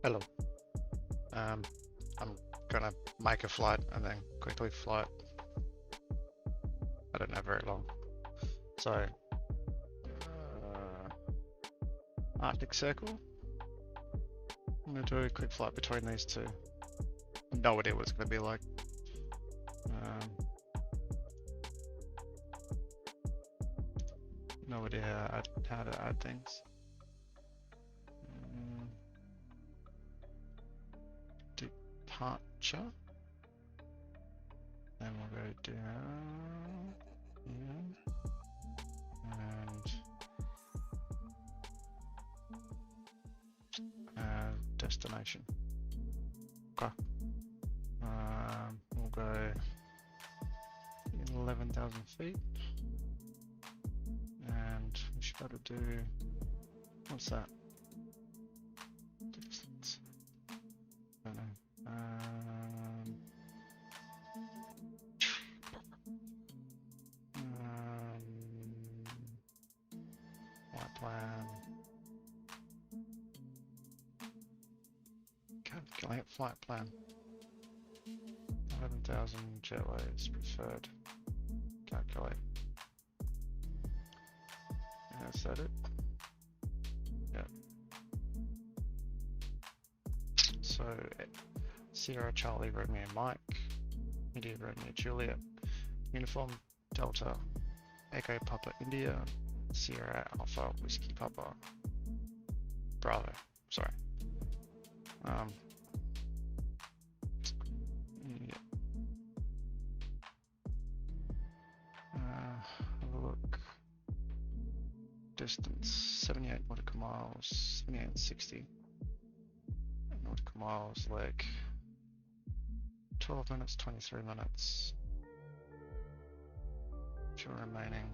Hello. Um, I'm gonna make a flight and then quickly fly it. I don't have very long. So, Arctic Circle. I'm gonna do a quick flight between these two. No idea what it's gonna be like. No idea how to add things. Departure. Then we'll go down here and destination. Okay. We'll go 11,000 feet, and we should be able to do, what's that? Distance. I don't know. Flight plan. Calculate flight plan. 11,000 jetways preferred. Calculate. And is that it? Yep. So, Sierra Charlie Romeo Mike, India Romeo Juliet, Uniform Delta, Echo Papa India, Sierra Alpha Whiskey Papa, Bravo. Sorry. Yeah. Have a look. Distance 78 nautical miles, 78.60 nautical miles, leg 12 minutes, 23 minutes. Fuel remaining.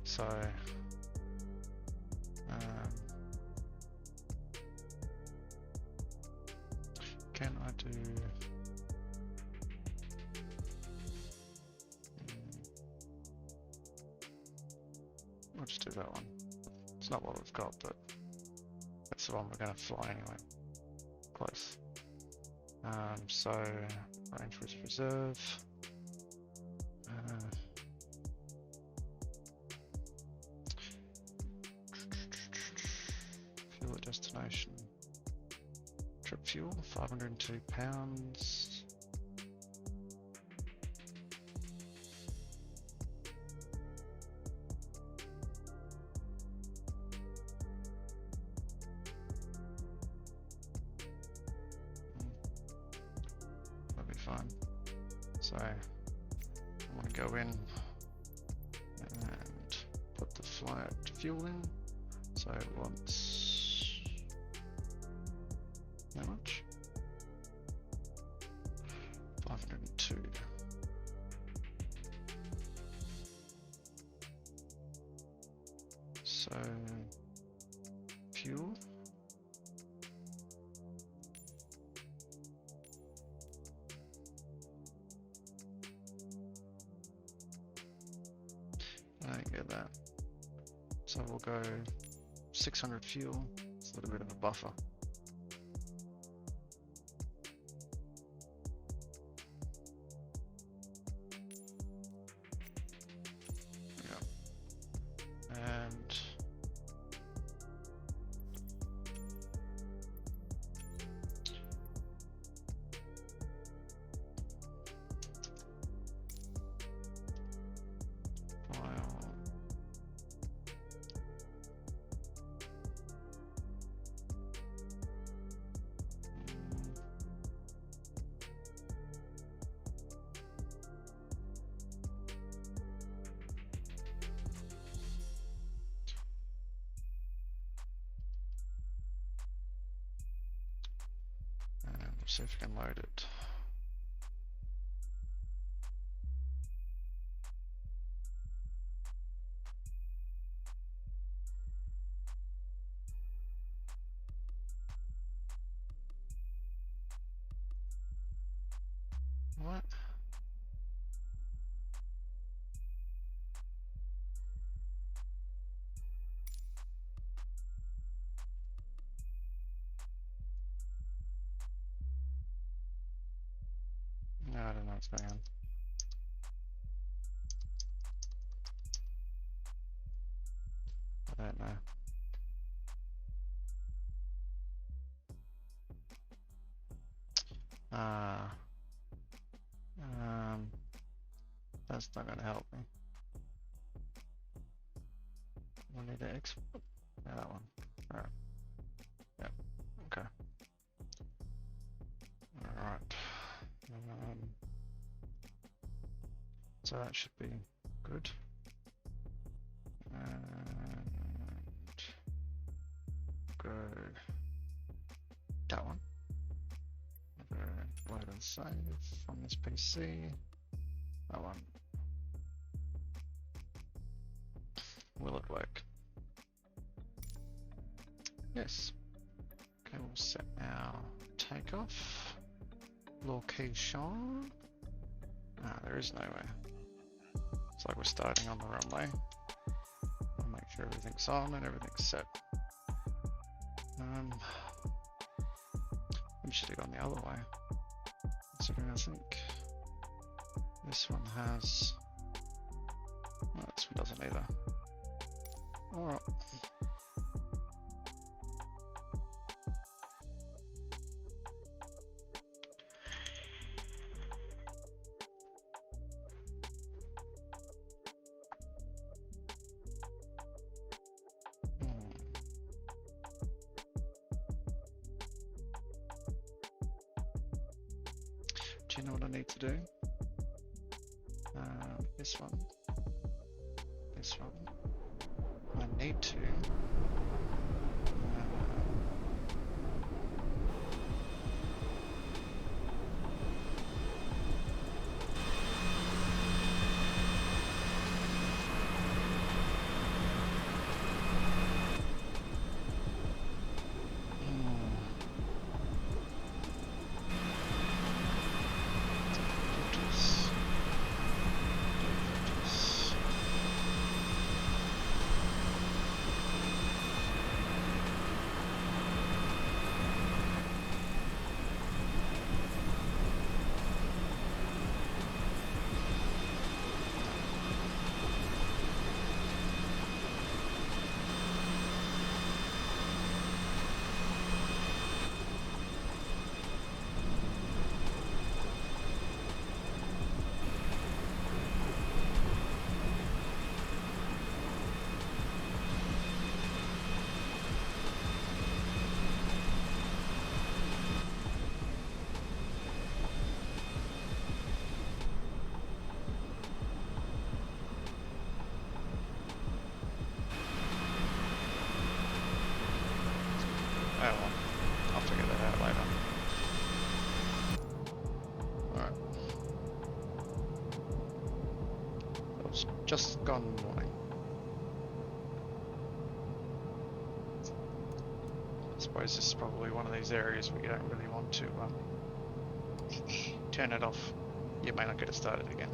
So, can I do? I'll just do that one. It's not what we've got, but that's the one we're going to fly anyway. Close. So range was reserve. Fuel at destination. Trip fuel, 502 pounds. That'll be fine. So I'm going to go in and put the flight fuel in. So it wants how much? 502. So fuel. I don't get that. So we'll go 600 fuel. It's a little bit of a buffer. Yeah. And see if we can load it. What? what's going on. I don't know. That's not going to help me. We need to export. Yeah, that one. Alright. Yep. Okay. Alright. So that should be good. And go that one. Go load and save from this PC. That one. Will it work? Yes. Okay, we'll set our takeoff location. Ah, there is nowhere. It's like we're starting on the runway. I'll make sure everything's on and everything's set. We should have gone the other way. Considering I think this one has. Oh, this one doesn't either. Alright. Do you know what I need to do? This one. This one. I need to. Oh well, I'll figure that out later. Alright. It was just gone morning. I suppose this is probably one of these areas where you don't really want to turn it off. You may not get it started again.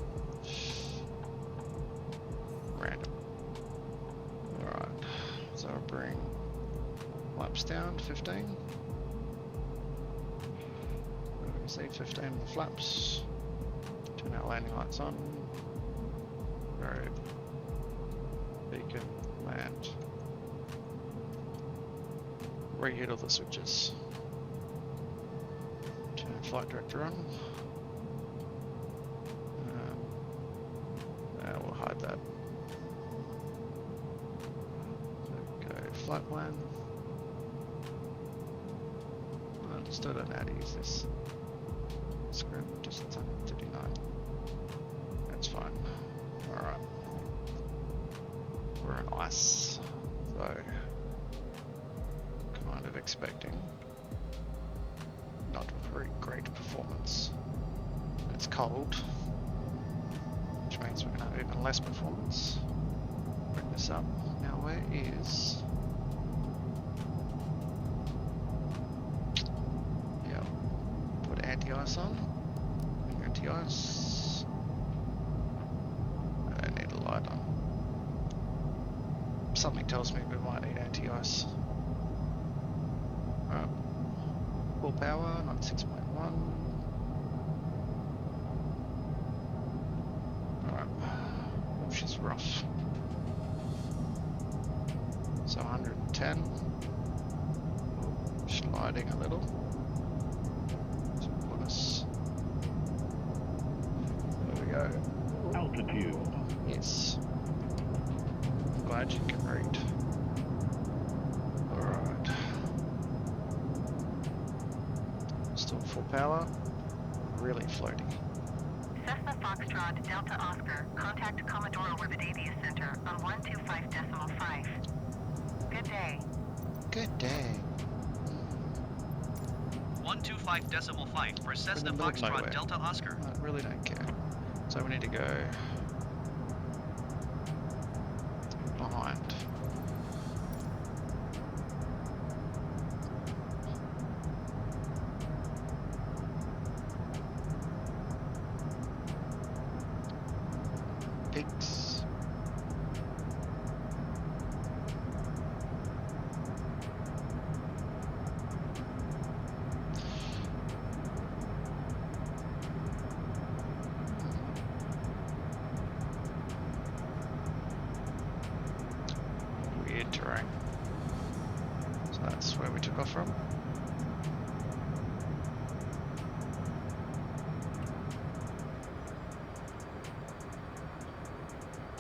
Random. Alright, so I'll bring flaps down to 15. You can see 15 on the flaps. Turn our landing lights on. Road. Beacon. Land. Reheat all the switches. Turn flight director on. We'll hide that. Okay, flight plan. I still don't know how to use this screen, just 39. That's fine. Alright. We're on ice, so kind of expecting not a very great performance. It's cold, which means we're going to have even less performance. Bring this up. Now where is... anti-ice on. Anti-ice. I don't need a light on. Something tells me we might need anti-ice. Alright. Full power, 96.1. which is rough. So 110. Sliding a little. So put us. There we go. Altitude. Yes. I'm glad you can read. Alright. Still full power. Really floating. Cessna Foxtrot Delta Oscar, contact Commodore Rivadavia Center on 125.5. Good day. Good day. 125.5 for Cessna middle of Foxtrot nowhere. Delta Oscar. I really don't care. So we need to go behind. Peaks. Weird terrain. So that's where we took off from.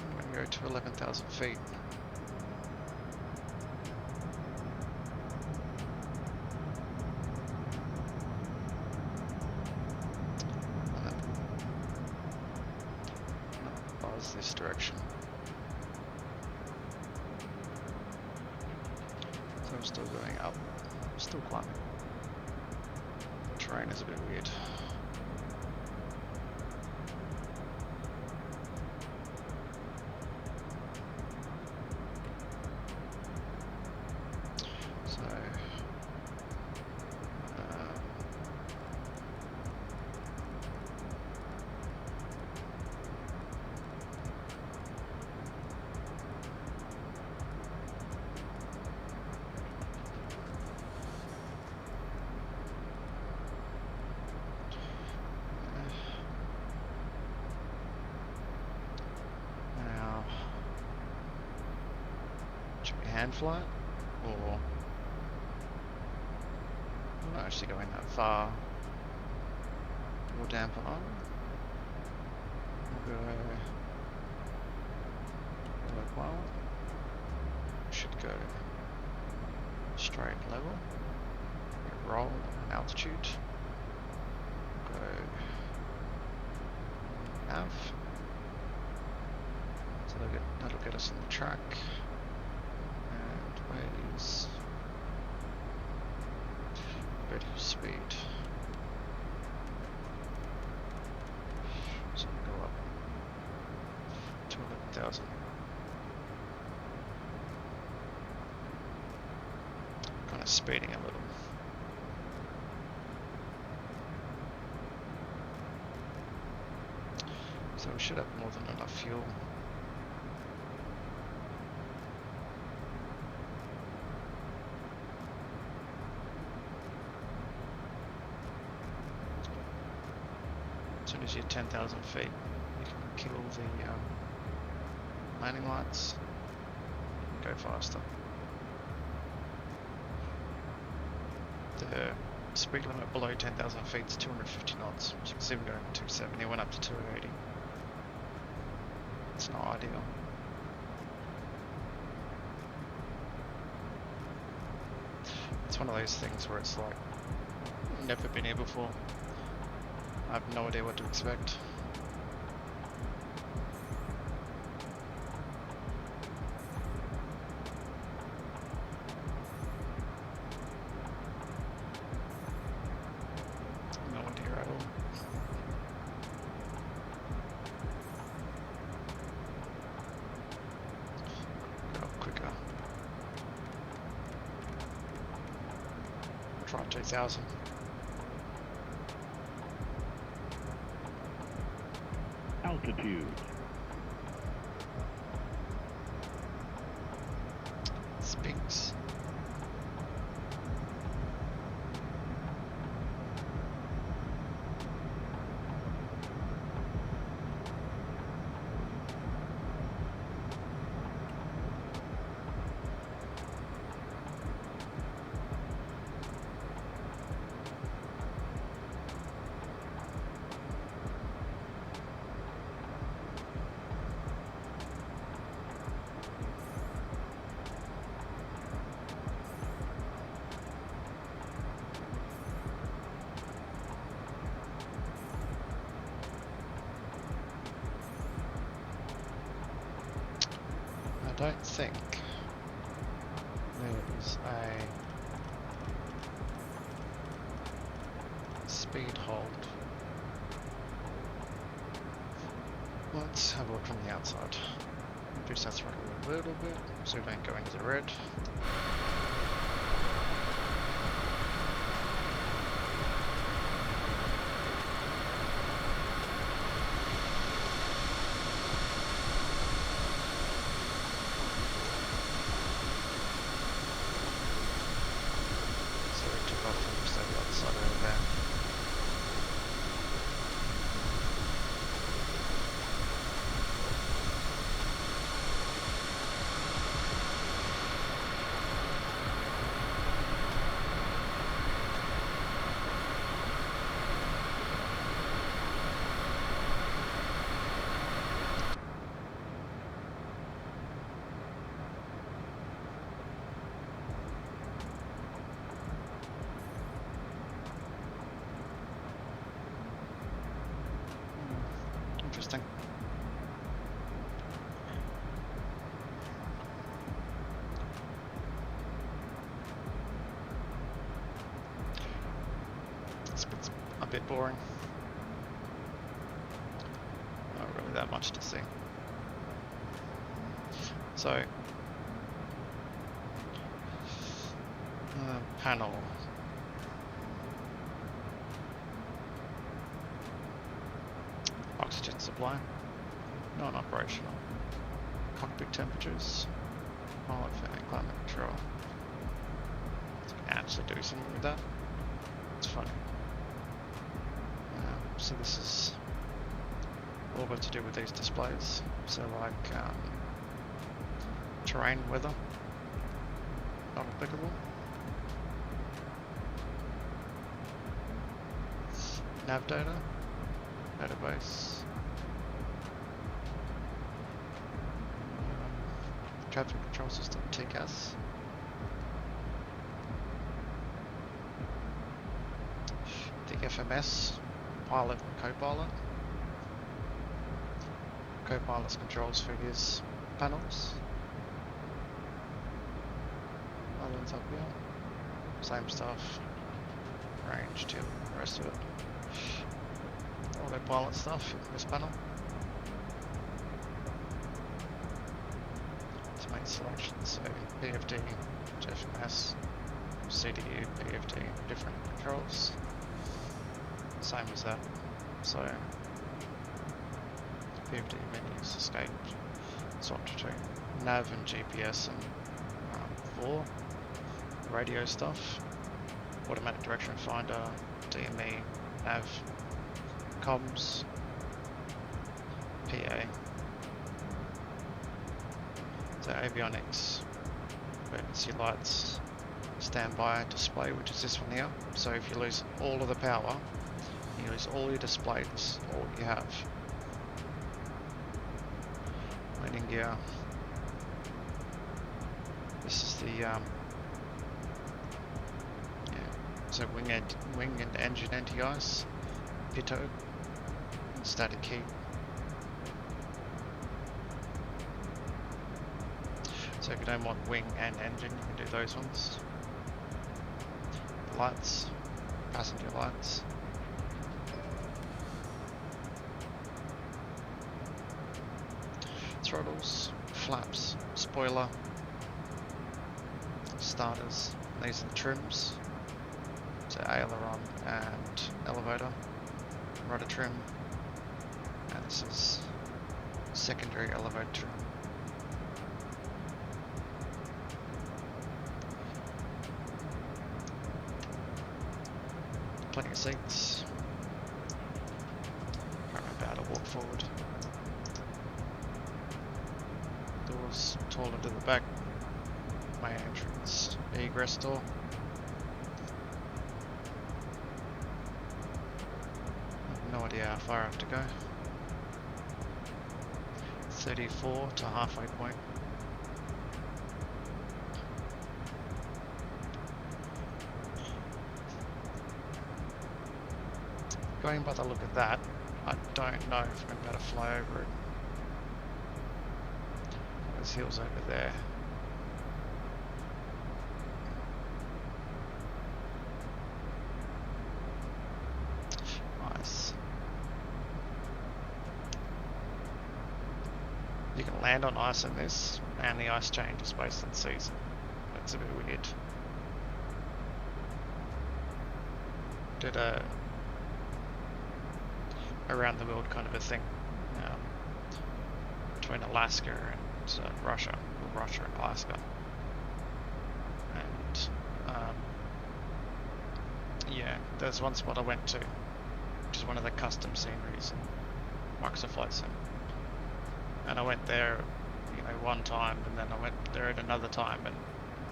I'm going to go to 11,000 feet. And then buzz this direction. So I'm still going up, still climbing. Terrain is a bit weird. So, now, should we hand fly it, or I'm not actually going that far. We'll dampen on. We'll go like well. Should go straight level. Roll an altitude. Go nav. So that'll get us on the track. And where's speed? So we'll go up to 11,000. Kind of speeding a little. So we should have more than enough fuel. As soon as you're 10,000 feet, you can kill the landing lights and go faster. The speed limit below 10,000 feet is 250 knots. As you can see, we're going 270, went up to 280. It's not ideal. It's one of those things where it's like, never been here before. I have no idea what to expect. No idea at all. Go up quicker. Try 2,000. Altitude. Spinks. don't think there is a speed hold. Let's have a look from the outside. Reduce that throttle a little bit so we don't go into the red. So we took off and just over the other side over there. Interesting. This bit's a bit boring. Not really that much to see. So, panel. Oxygen supply, non-operational. Cockpit temperatures, pilot fan, climate control. So you can actually do something with that. It's funny. So this is all got to do with these displays. So like terrain, weather, not applicable. Nav data, database. Traffic control system, TCAS. The FMS, pilot and co-pilot. Co-pilot's controls for his panels. Islands up here. Same stuff. Range to the rest of it. Autopilot stuff in this panel. To make selections, so PFD, FMS, CDU, PFD, different controls. Same as that. So PFD menus, escape, swap to nav and GPS and 4 radio stuff, automatic direction finder, DME, nav, comms, PA. So avionics, emergency lights, standby display, which is this one here. So if you lose all of the power, you lose all your displays, all you have. Landing gear. This is the so wing and engine anti-ice, pitot, and static heat. So if you don't want wing and engine, you can do those ones. Lights, passenger lights. Throttles, flaps, spoiler, starters. These are the trims. So aileron and elevator, rudder trim, and this is secondary elevator trim. Plenty of seats. Can't remember how to walk forward. Doors taller to the back. Main entrance, egress door. No idea how far I have to go. 34 to halfway point. Going by the look of that, I don't know if I'm going to fly over it. those hills over there. Nice. You can land on ice in this, and the ice changes based on season. That's a bit weird. Did a around the world kind of a thing between Alaska and Russia, or Russia and Alaska, and yeah, there's one spot I went to, which is one of the custom sceneries in Microsoft Flight Sim, and I went there, you know, one time, and then I went there at another time, and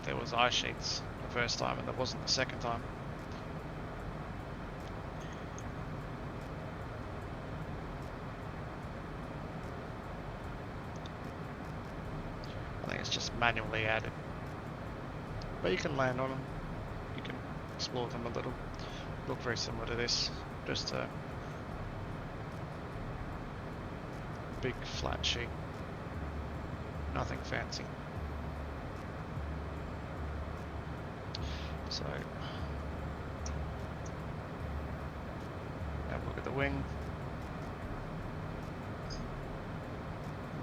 there was ice sheets the first time, and there wasn't the second time. I think it's just manually added, but you can land on them, you can explore them a little. Look very similar to this, just a big flat sheet, nothing fancy. So have a look at the wing.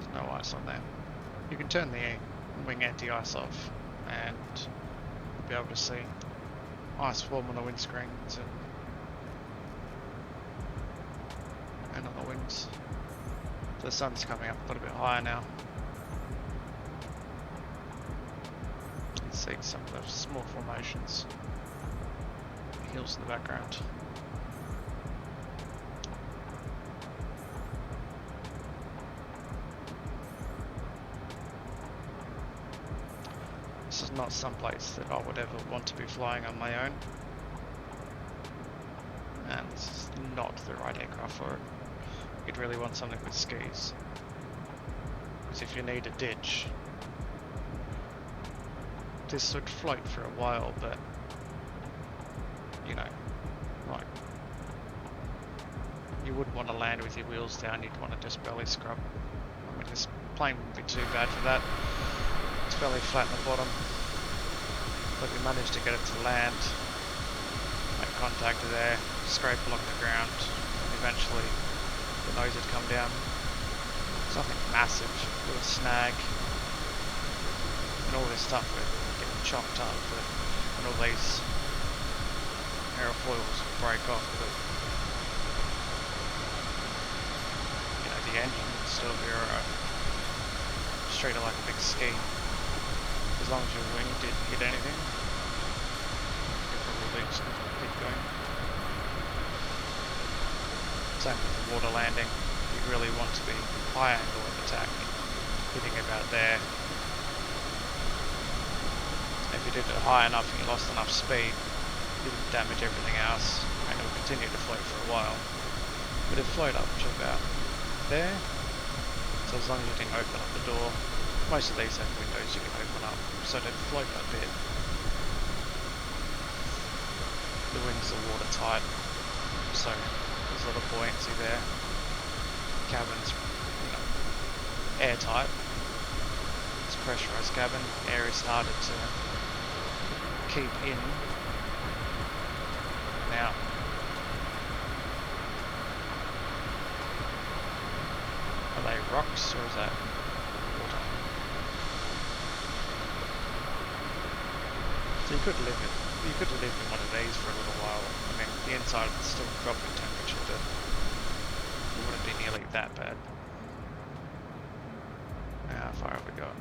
There's no ice on there. You can turn the wing anti-ice off and you'll be able to see ice form on the windscreen and on the wings. The sun's coming up a little bit higher now. You can see some of the small formations, hills in the background. This is not some place that I would ever want to be flying on my own, and this is not the right aircraft for it. You'd really want something with skis, because if you need a ditch, this would float for a while, but you know, like, you wouldn't want to land with your wheels down, you'd want to just belly scrub. I mean, this plane wouldn't be too bad for that. It's fairly flat in the bottom, but we managed to get it to land, make contact there, scrape along the ground, and eventually the nose had come down. It's nothing massive, a little snag, and all this stuff would get chopped up, and all these aerofoils would break off, but you know, the engine would still be alright. Just treat it like a big ski. As long as your wing didn't hit anything, it probably just keep going. Same with the water landing. You really want to be high angle of attack, hitting about there. If you did it high enough and you lost enough speed, you would damage everything else, and it would continue to float for a while. But it'd float up to about there, so as long as you didn't open up the door. Most of these have windows you can open up, so they'd float a bit. The wings are watertight, so there's a lot of buoyancy there. Cabin's, you know, airtight. It's a pressurized cabin. Air is harder to keep in and out. Are they rocks or is that water? So you could live in one of these for a little while. I mean, the inside would still drop in temperature, but it wouldn't be nearly that bad. How far have we got?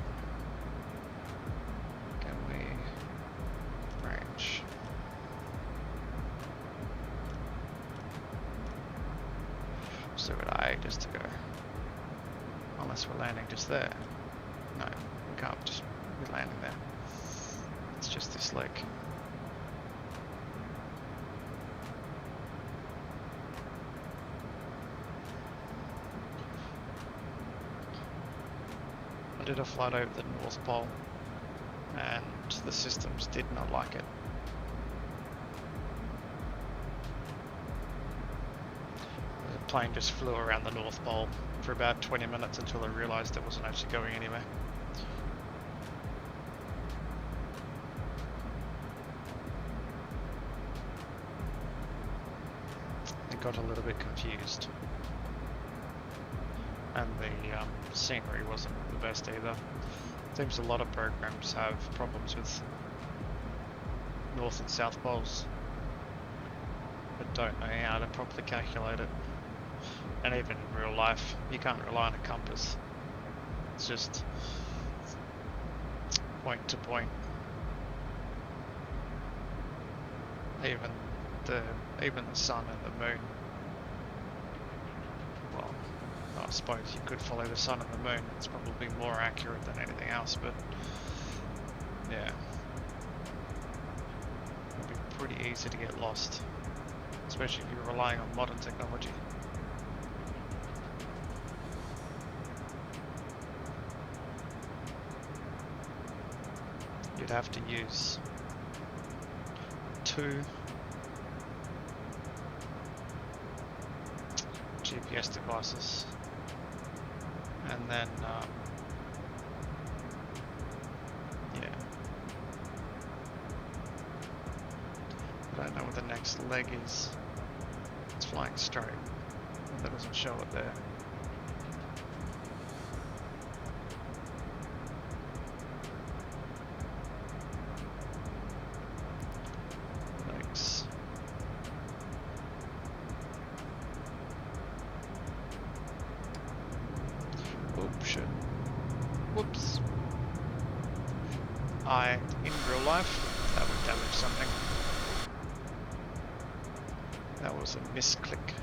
Can we range? Still got ages to go. Unless we're landing just there. No, we can't just be landing there. It's just this lake. I did a flight over the North Pole and the systems did not like it. The plane just flew around the North Pole for about 20 minutes until I realised it wasn't actually going anywhere. It got a little bit confused. And the scenery wasn't the best either. Seems a lot of programs have problems with north and south poles, but don't know how to properly calculate it. And even in real life, you can't rely on a compass. It's just point to point. Even the sun and the moon. Well, I suppose you could follow the sun and the moon. It's probably more accurate than anything else, but yeah, it'd be pretty easy to get lost, especially if you're relying on modern technology. You'd have to use 2 GPS devices, and then yeah, I don't know what the next leg is. It's flying straight, that doesn't show it there. Legs. Oh shit. Whoops. In real life, that would damage something. That was a misclick.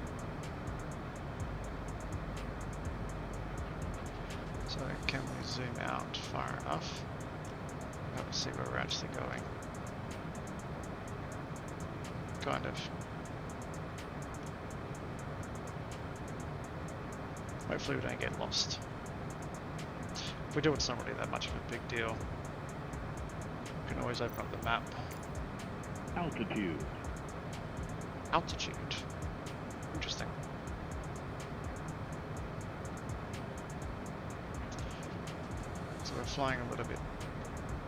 So can we zoom out far enough? Let's see where we're actually going. Kind of. Hopefully we don't get lost. If we do, it's not really that much of a big deal. We can always open up the map. Altitude. Altitude. Interesting. So we're flying a little bit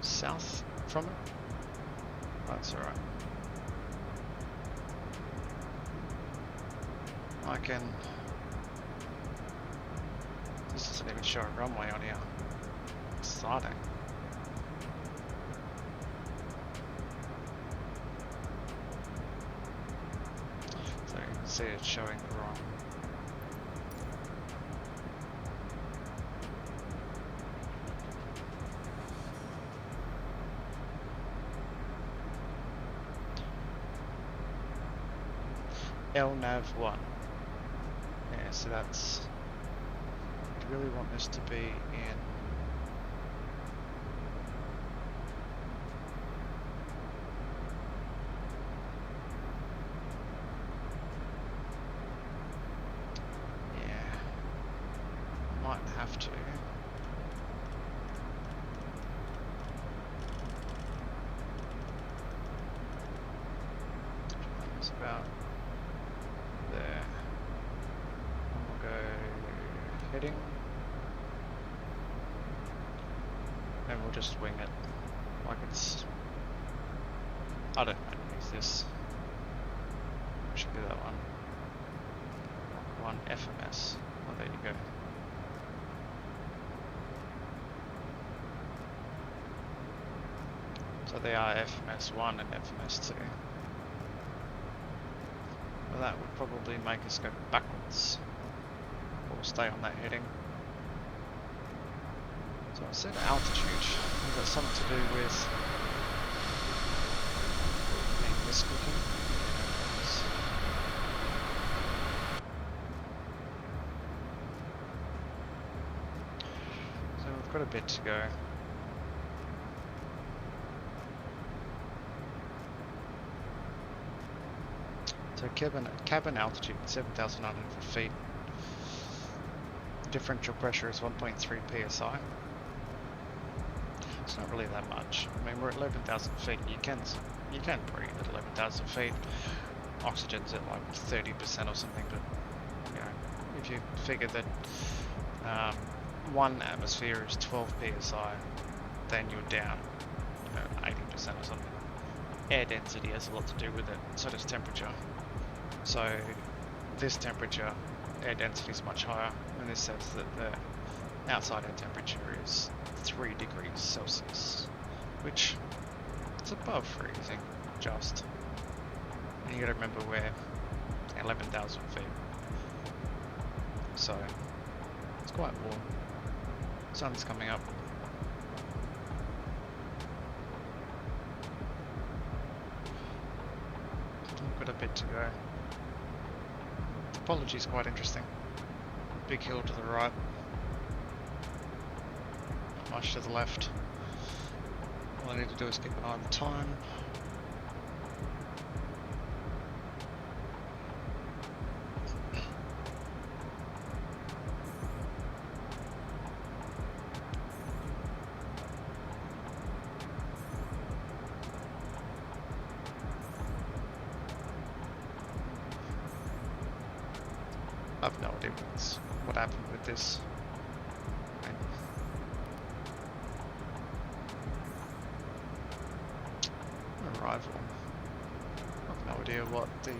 south from it. That's alright. I can... This doesn't even show a runway on here. Exciting. So you can see it's showing the wrong. LNAV1. Yeah, so that's... I really want this to be in... Yeah. Might have to. It's about there. And we'll go heading. And we'll just wing it like it's... I don't know, use this. Should be that one. One FMS. Oh, there you go. So they are FMS1 and FMS2. Well, that would probably make us go backwards. Or stay on that heading. So I said altitude. Is that something to do with being misclicking? So we've got a bit to go. So cabin altitude 7,900 feet. Differential pressure is 1.3 psi. It's not really that much. I mean, we're at 11,000 feet. You can breathe at 11,000 feet. Oxygen's at like 30% or something. But you know, if you figure that 1 atmosphere is 12 psi, then you're down 80% or something. Air density has a lot to do with it. So does temperature. So this temperature, air density is much higher, and this says that the outside air temperature is 3 degrees Celsius, which is above freezing, just. And you gotta remember we're 11,000 feet, so it's quite warm. Sun's coming up. Got a bit to go. Topology is quite interesting. Big hill to the right. Not much to the left. All I need to do is keep an eye on the time. I have no idea what happened with this. Arrival. I have no idea what the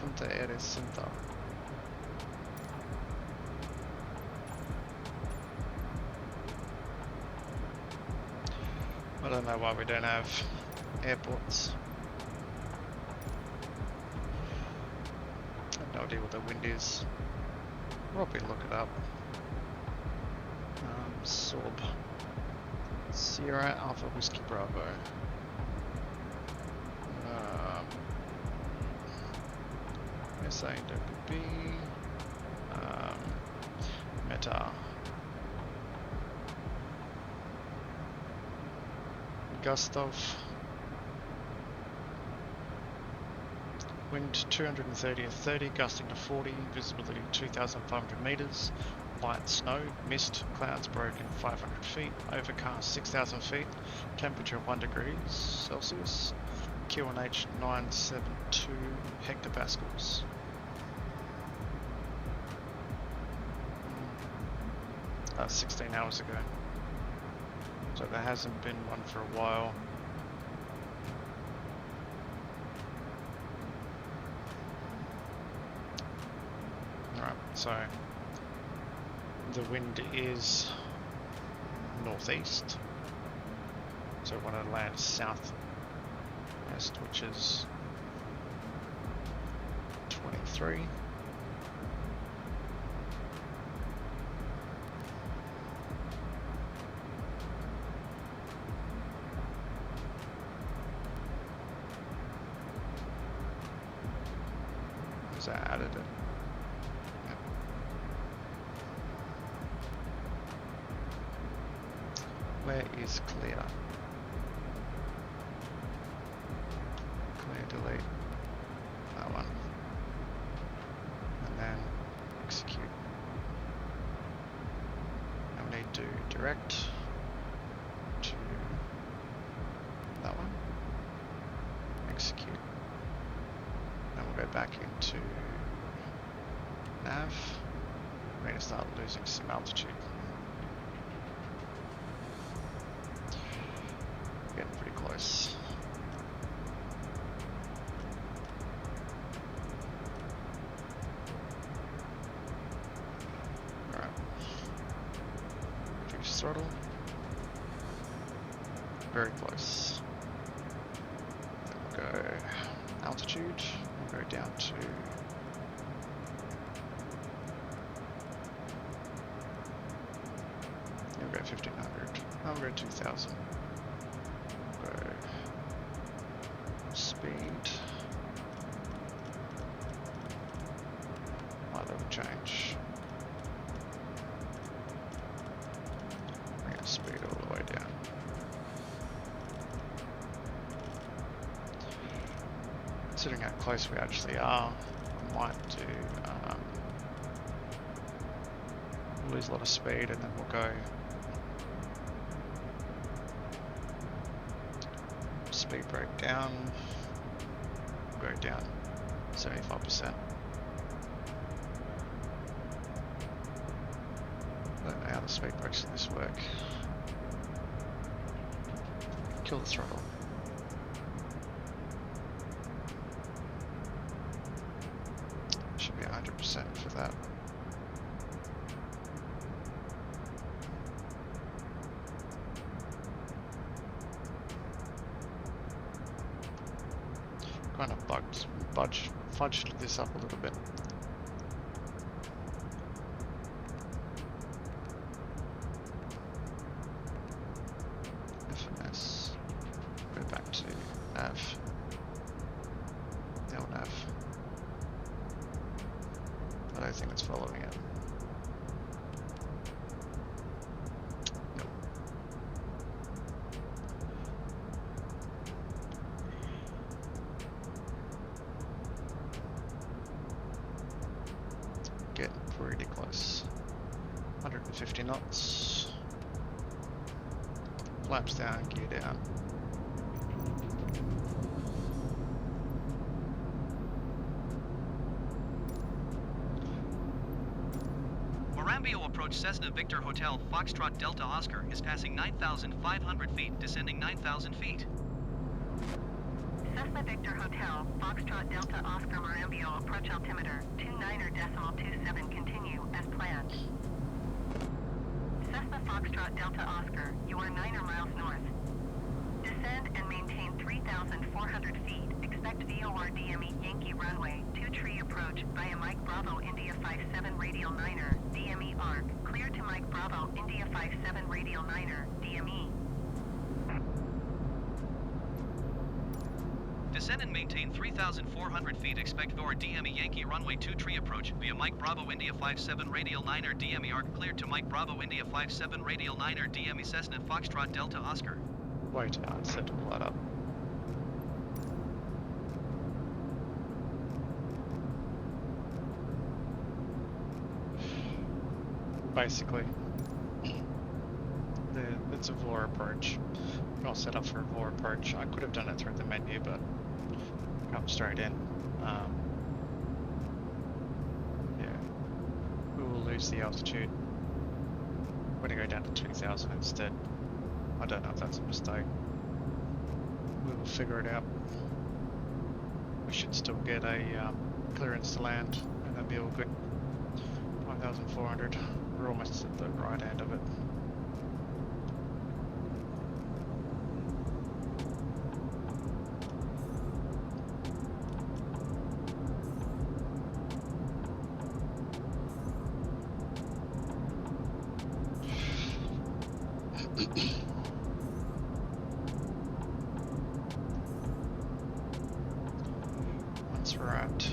Punta Eres Cinta. I don't know why we don't have airports. No idea what the wind is. Probably look it up. Sorb. Sierra Alpha Whiskey Bravo. SAWB. Meta. Gustav. Wind 230 to 30, gusting to 40, visibility 2,500 meters, light snow, mist, clouds broken 500 feet, overcast 6,000 feet, temperature 1 degrees Celsius, QNH 972 hectopascals. That's 16 hours ago. So there hasn't been one for a while. So the wind is northeast, so we want to land southwest, which is 23. So I added it. Where is clear? Clear, delete. That one. And then execute. And we need to direct to that one. Execute. Then we'll go back into nav. We're going to start losing some altitude. Getting pretty close. Alright. Reduce throttle. Very close. Then we'll go altitude. We'll go down to we'll go 1500. I'll go 2000. Speed. Might have a change. Bring the speed all the way down. Considering how close we actually are, I might do lose a lot of speed and then we'll go speed brake down, go down 75%. I don't know how the speed brakes in this work. Kill the throttle. with that. Kind of fudged this up a little bit. FNS. Go back to nav. LNAV. I don't think it's following it. Nope. Getting pretty close. 150 knots. Flaps down, gear down. Marambio approach Cessna Victor Hotel Foxtrot Delta Oscar is passing 9,500 feet, descending 9,000 feet. Cessna Victor Hotel, Foxtrot Delta Oscar Marambio approach altimeter 29.27 continue as planned. Cessna Foxtrot Delta Oscar, you are 9 miles north. Descend and maintain 3,400 feet. Expect VOR DME Yankee runway 2 tree approach via Mike Bravo India 57 radial 9er DME arc. Clear to Mike Bravo India 57 radial 9er DME. Descend and maintain 3,400 feet. Expect VOR DME Yankee runway 2 tree approach via Mike Bravo India 57 radial 9er DME arc. Cleared to Mike Bravo India 57 radial 9er DME Cessna Foxtrot Delta Oscar. Wait, I set all that up. Basically, it's a VOR approach. Not set up for a VOR approach. I could have done it through the menu, but come straight in. Yeah, we will lose the altitude. We're going to go down to 2,000 instead. I don't know if that's a mistake. We will figure it out. We should still get a clearance to land, and that'll be all good. 5,400. We're almost at the right end of it. Once we're at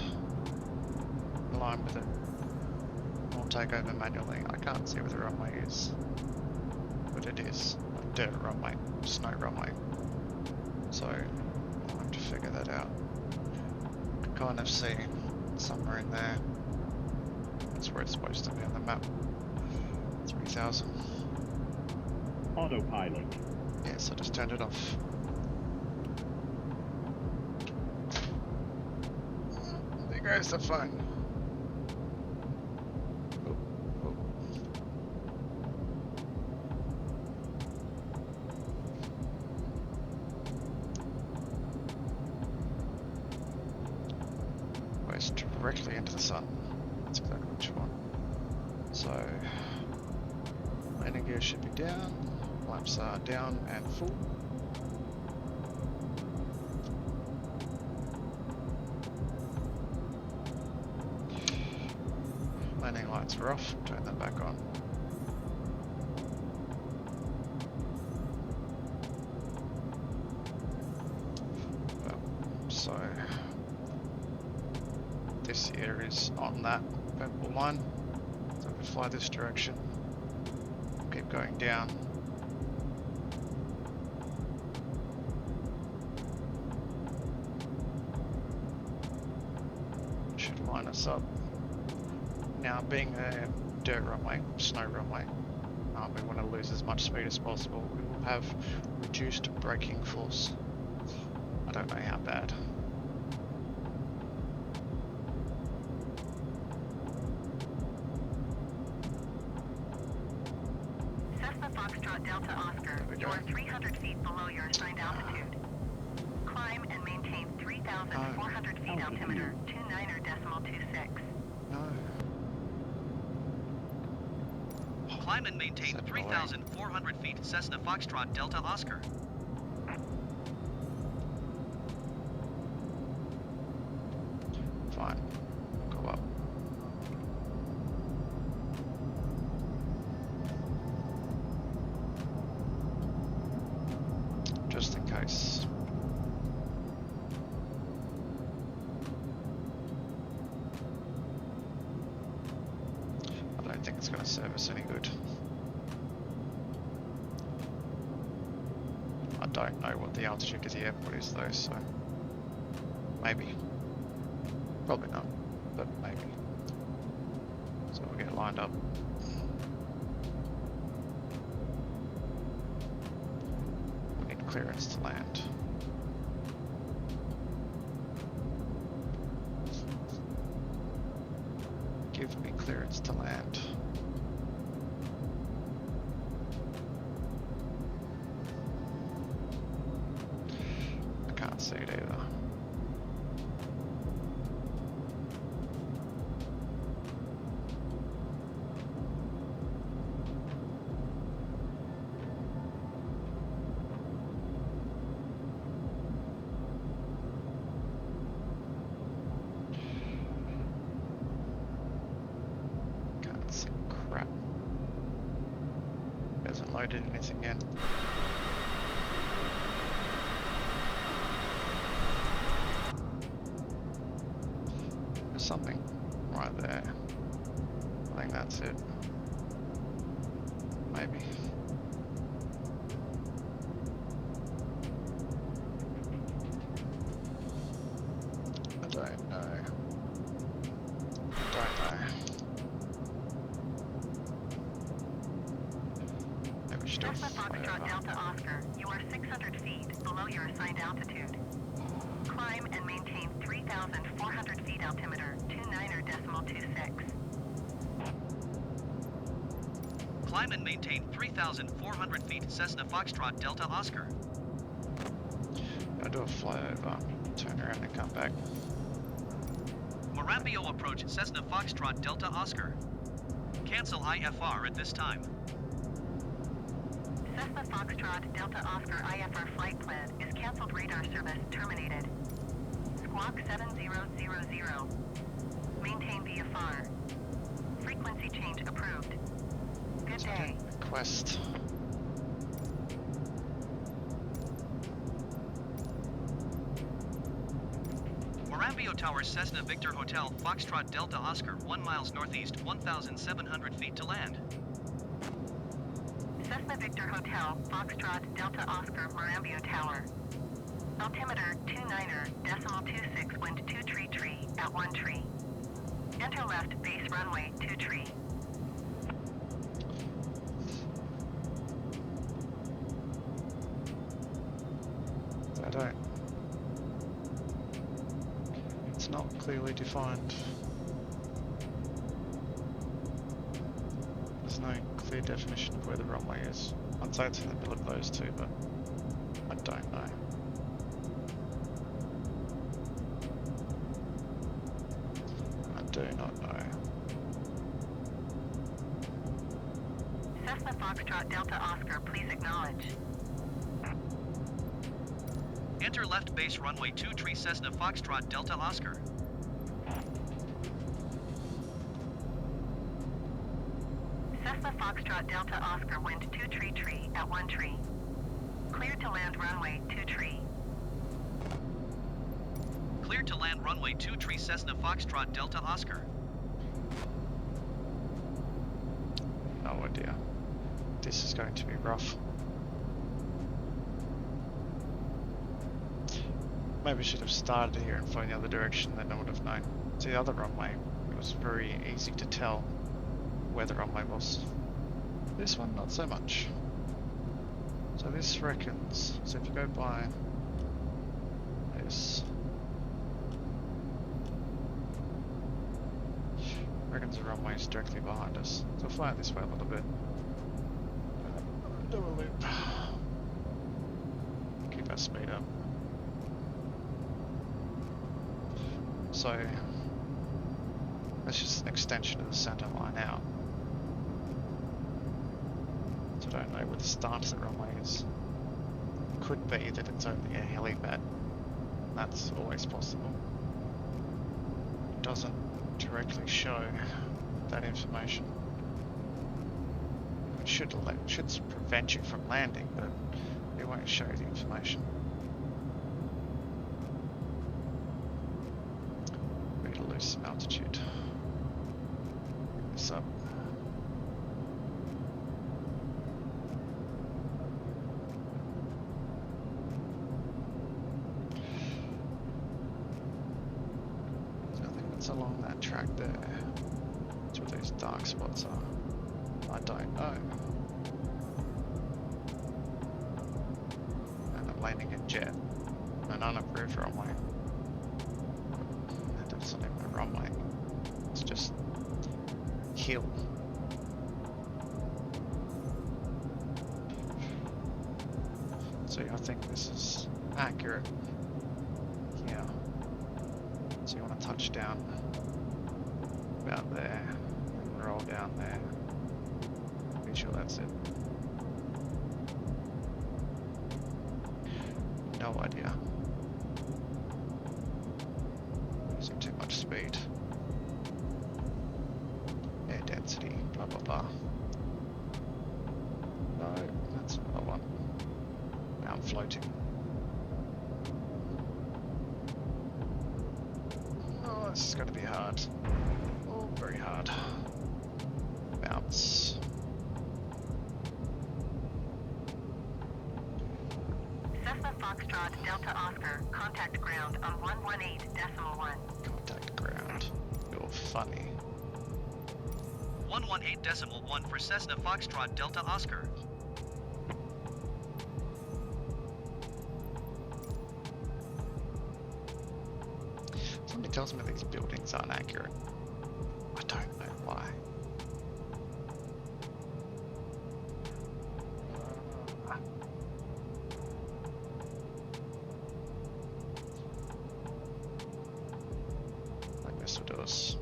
line with it, we'll take over manually. I can't see where the runway is, but it is a dirt runway, snow runway. So I'll have to figure that out. I can kind of see somewhere in there. That's where it's supposed to be on the map. 3,000. Autopilot. Yes, I just turned it off. There goes the phone. Oh, oh. Goes directly into the sun. That's exactly what you want. So, landing gear should be down. Flaps are down and full. Landing lights are off, turn them back on. So this here is on that purple line. So we fly this direction, keep going down. Should line us up. Now, being a dirt runway, snow runway, we want to lose as much speed as possible. We will have reduced braking force. I don't know how bad. Cessna Foxtrot Delta Oscar, you are 300 feet below your assigned altitude. Climb and maintain 3,400 feet altimeter 29.26. No. Climb and maintain Set 3,400 feet Cessna Foxtrot Delta Oscar. Fine. Go up. Just in case. I don't think it's going to serve us any good. I don't know what the altitude of the airport is though, so maybe. Probably not, but maybe. So we'll get lined up. We need clearance to land. Give me clearance to land. I can't see it either. Can't see crap. Hasn't loaded anything yet. There's something right there. I think that's it. Maybe. I don't know. Maybe we should do a Cessna Foxtrot flyover. Delta Oscar, you are 600 feet below your assigned altitude. Climb and maintain 3,400 feet altimeter, 29.26. Climb and maintain 3,400 feet Cessna Foxtrot Delta Oscar. I'll do a flyover, turn around and come back. Marambio approach Cessna Foxtrot Delta Oscar. Cancel IFR at this time. Cessna Foxtrot Delta Oscar IFR flight plan is canceled. Radar service terminated. Squawk 7000. Maintain VFR. Frequency change approved. Good day. Quest. Marambio Tower Cessna Victor Hotel Foxtrot Delta Oscar 1 miles northeast 1,700 feet to land. Cessna Victor Hotel Foxtrot Delta Oscar Marambio Tower. Altimeter 29.26 wind 2 tree at 1 tree. Enter left base runway 2 tree. I don't. It's not clearly defined. There's no clear definition of where the runway is. I'd say it's in the middle of those two, but I don't know. I do not know. Cessna Foxtrot Delta Oscar, please acknowledge. Enter left base runway 2 tree Cessna Foxtrot Delta Oscar. Cessna Foxtrot Delta Oscar wind 2 tree at 1 tree. Clear to land runway 2 tree. Clear to land runway 2 tree Cessna Foxtrot Delta Oscar. No idea. This is going to be rough. Maybe I should have started here and flown the other direction, then I would have known. See, the other runway, it was very easy to tell where the runway was. This one, not so much. So this reckons, so if you go by this, reckons the runway is directly behind us. So we'll fly it this way a little bit. Do a loop. Keep our speed up. So that's just an extension of the center line out. I don't know where the start of the runway is. Could be that it's only a helipad. That's always possible. It doesn't directly show that information. It should prevent you from landing, but it won't show the information. We're going to lose some altitude. Bring this up. Along that track there. That's where those dark spots are. I don't know. And I'm landing a jet. An unapproved runway. That's not even a runway. It's just hill. So I think this is accurate. Yeah. So you want to touch down about there, and roll down there. Pretty sure that's it. No idea. Using too much speed. Air density, blah blah blah. No, that's not one. Now I'm floating. Oh, this is going to be hard. Oh, very hard. Bounce. Cessna Foxtrot Delta Oscar, contact ground on 118.1. Contact ground. You're funny. 118.1 for Cessna Foxtrot Delta Oscar. Somebody tells me these buildings aren't accurate. I don't know why. Like this will do us.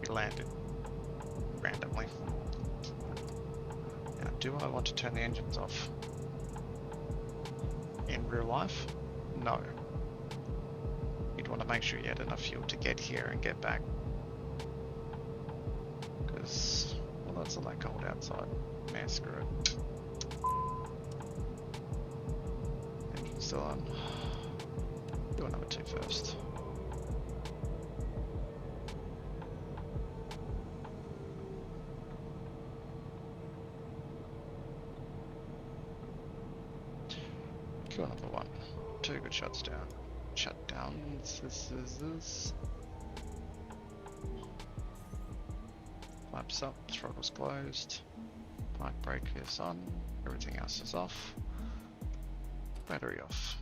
We landed randomly. Now, do I want to turn the engines off? In real life? No. You'd want to make sure you had enough fuel to get here and get back. Because, well, it's not that cold outside. Man, screw it. Engine's still on. Do another 2 first. Kill number 1. 2 good shots down. Shutdowns. This. Flaps up, throttle's closed. Park brake is on. Everything else is off. Battery off.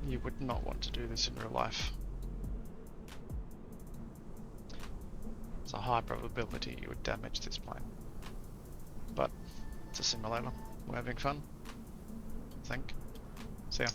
You would not want to do this in real life. It's a high probability you would damage this plane. But it's a simulator. We're having fun. I think. See ya.